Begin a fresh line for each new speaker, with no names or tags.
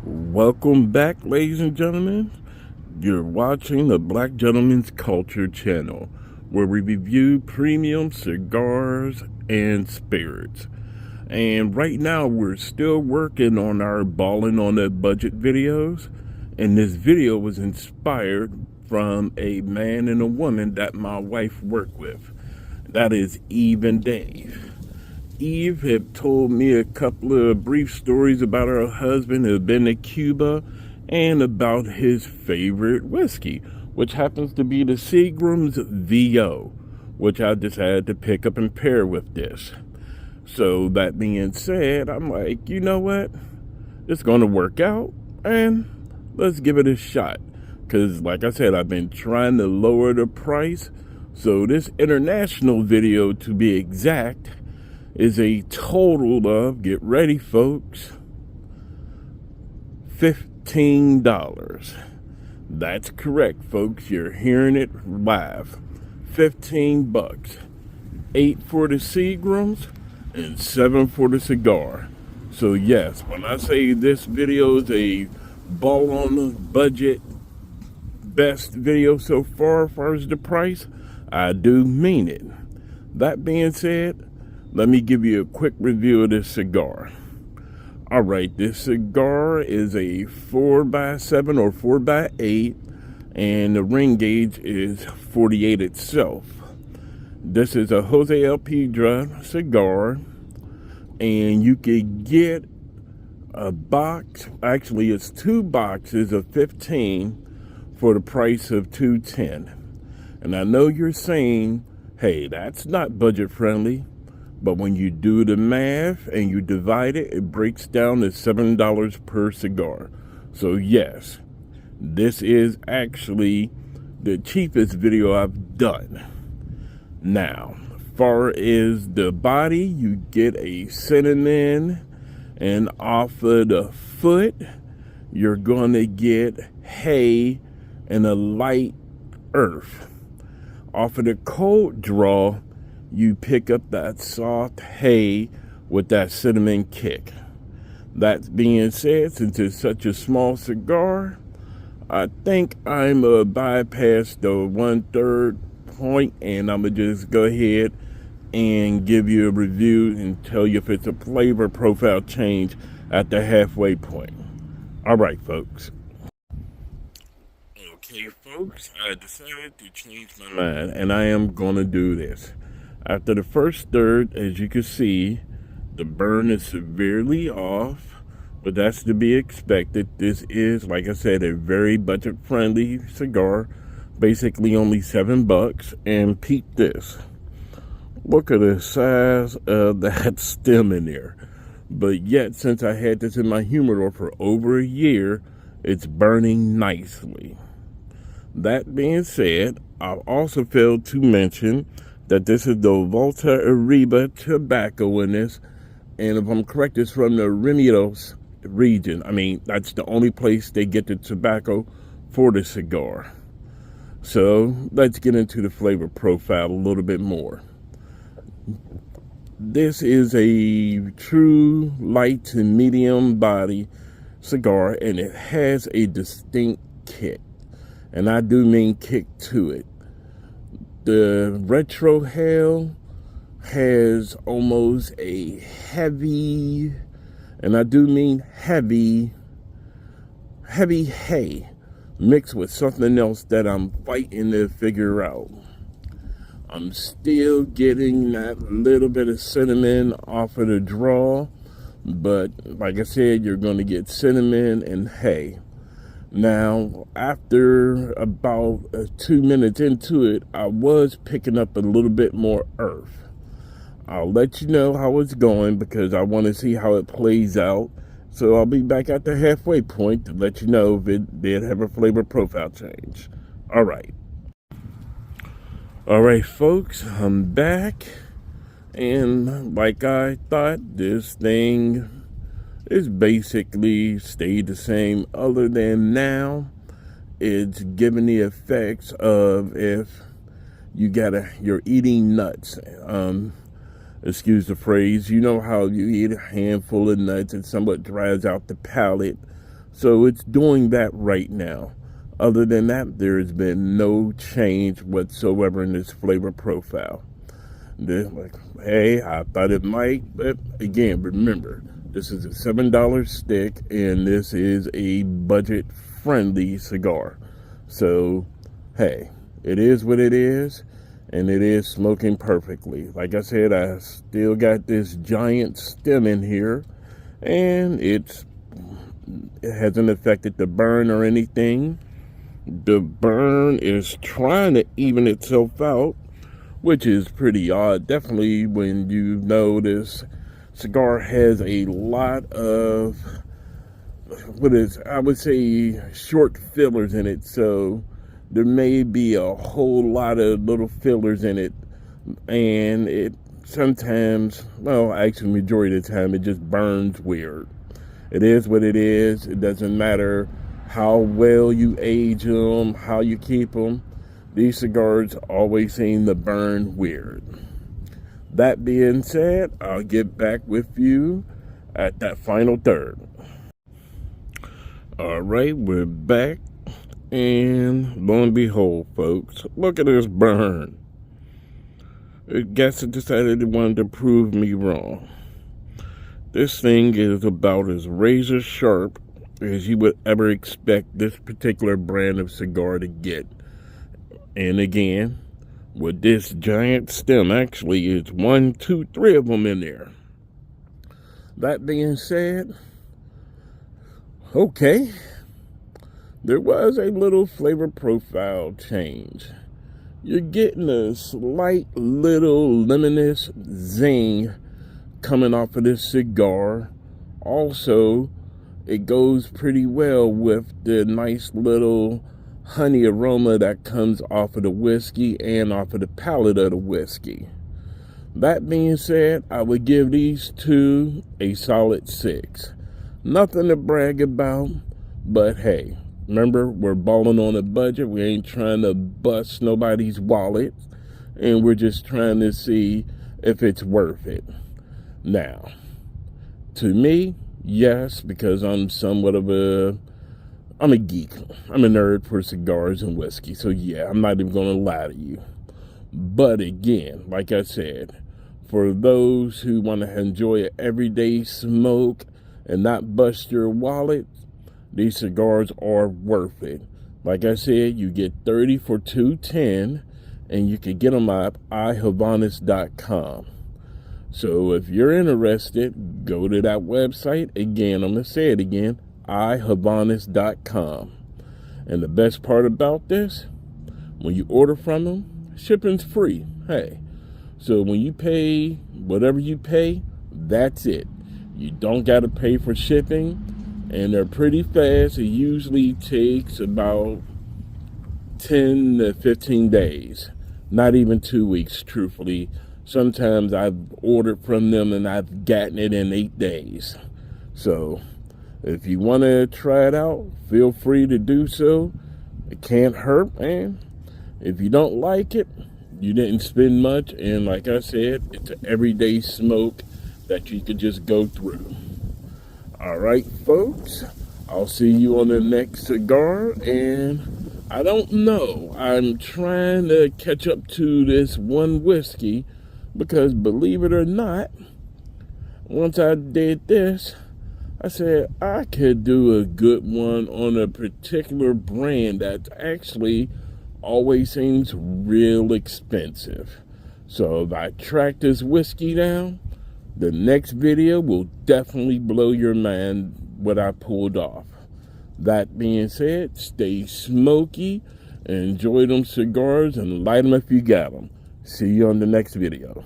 Welcome back, ladies and gentlemen. You're watching the Black Gentleman's Culture channel, where we review premium cigars and spirits. And right now, we're still working on our balling on a budget videos. And this video was inspired from a man and a woman that my wife worked with. That is Eve and Dave. Eve had told me a couple of brief stories about her husband who had been to Cuba and about his favorite whiskey, which happens to be the Seagrams VO, which I decided to pick up and pair with this. So that being said, I'm like, you know what? It's going to work out and let's give it a shot. Because like I said, I've been trying to lower the price. So this international video, to be exact, is a total of, get ready folks, $15. That's correct, folks. You're hearing it live. 15 bucks. 8 for the Seagrams and 7 for the cigar. So yes, when I say this video is a ball on the budget best video so far as far as the price, I do mean it. That being said, let me give you a quick review of this cigar. Alright, this cigar is a 4x7 or 4x8, and the ring gauge is 48 itself. This is a Jose L. Piedra cigar, and you could get a box, actually it's 2 boxes of 15 for the price of $2.10. And I know you're saying, hey, that's not budget friendly. But when you do the math and you divide it, it breaks down to $7 per cigar. So yes, this is actually the cheapest video I've done. Now, as far as the body, you get a cinnamon, and off of the foot, you're going to get hay and a light earth. Off of the cold draw, you pick up that soft hay with that cinnamon kick. That being said, since it's such a small cigar, I think I'm going to bypass the 1/3 point, and I'm going to just go ahead and give you a review and tell you if it's a flavor profile change at the halfway point. All right, folks. Okay, folks, I decided to change my mind, and I am going to do this. After the first third, as you can see, the burn is severely off, but that's to be expected. This is, like I said, a very budget-friendly cigar, basically only $7. And peep this. Look at the size of that stem in there. But yet, since I had this in my humidor for over a year, it's burning nicely. That being said, I've also failed to mention that this is the Volta Ariba tobacco in this, and if I'm correct, it's from the Remedios region. I mean, that's the only place they get the tobacco for the cigar. So let's get into the flavor profile a little bit more. This is a true light to medium body cigar, and it has a distinct kick, and I do mean kick to it. The retro hail has almost a heavy, and I do mean heavy hay mixed with something else that I'm fighting to figure out. I'm still getting that little bit of cinnamon off of the draw, but like I said, you're going to get cinnamon and hay. Now, after about 2 minutes into it, I was picking up a little bit more earth. I'll let you know how it's going because I want to see how it plays out. So I'll be back at the halfway point to let you know if it did have a flavor profile change. All right. All right, folks, I'm back. And like I thought, this thing is basically stayed the same, other than now it's giving the effects of if you're eating nuts. Excuse the phrase, you know how you eat a handful of nuts and somewhat dries out the palate. So it's doing that right now. Other than that, there's been no change whatsoever in this flavor profile. Like, hey, I thought it might, but again, remember, this is a $7 stick, and this is a budget-friendly cigar. So, hey, it is what it is, and it is smoking perfectly. Like I said, I still got this giant stem in here, and it hasn't affected the burn or anything. The burn is trying to even itself out, which is pretty odd. Definitely when you know this cigar has a lot of, I would say, short fillers in it. So there may be a whole lot of little fillers in it. And it sometimes, well, actually majority of the time, it just burns weird. It is what it is. It doesn't matter how well you age them, how you keep them. These cigars always seem to burn weird. That being said, I'll get back with you at that final third. All right, we're back. And lo and behold, folks, look at this burn. I guess it decided it wanted to prove me wrong. This thing is about as razor sharp as you would ever expect this particular brand of cigar to get. And again, with this giant stem, actually it's 1, 2, 3 of them in there. That being said, okay, there was a little flavor profile change. You're getting a slight little lemonous zing coming off of this cigar. Also, it goes pretty well with the nice little honey aroma that comes off of the whiskey and off of the palate of the whiskey. That being said, I would give these two a solid 6. Nothing to brag about, but hey, remember, we're balling on a budget. We ain't trying to bust nobody's wallet, and we're just trying to see if it's worth it. Now, to me, yes, because I'm a geek. I'm a nerd for cigars and whiskey. So yeah, I'm not even going to lie to you. But again, like I said, for those who want to enjoy an everyday smoke and not bust your wallet, these cigars are worth it. Like I said, you get 30 for $2.10, and you can get them at ihavanas.com. So if you're interested, go to that website. Again, I'm going to say it again, ihavanas.com. And the best part about this, when you order from them, shipping's free. Hey, so when you pay whatever you pay, that's it. You don't got to pay for shipping, and they're pretty fast. It usually takes about 10 to 15 days, not even 2 weeks, truthfully. Sometimes I've ordered from them and I've gotten it in 8 days. So if you want to try it out, feel free to do so. It can't hurt, and if you don't like it, you didn't spend much. And like I said, it's an everyday smoke that you could just go through. All right, folks, I'll see you on the next cigar. And I don't know, I'm trying to catch up to this one whiskey, because believe it or not, once I did this, I said I could do a good one on a particular brand that actually always seems real expensive. So if I track this whiskey down, the next video will definitely blow your mind what I pulled off. That being said, stay smoky, enjoy them cigars, and light them if you got them. See you on the next video.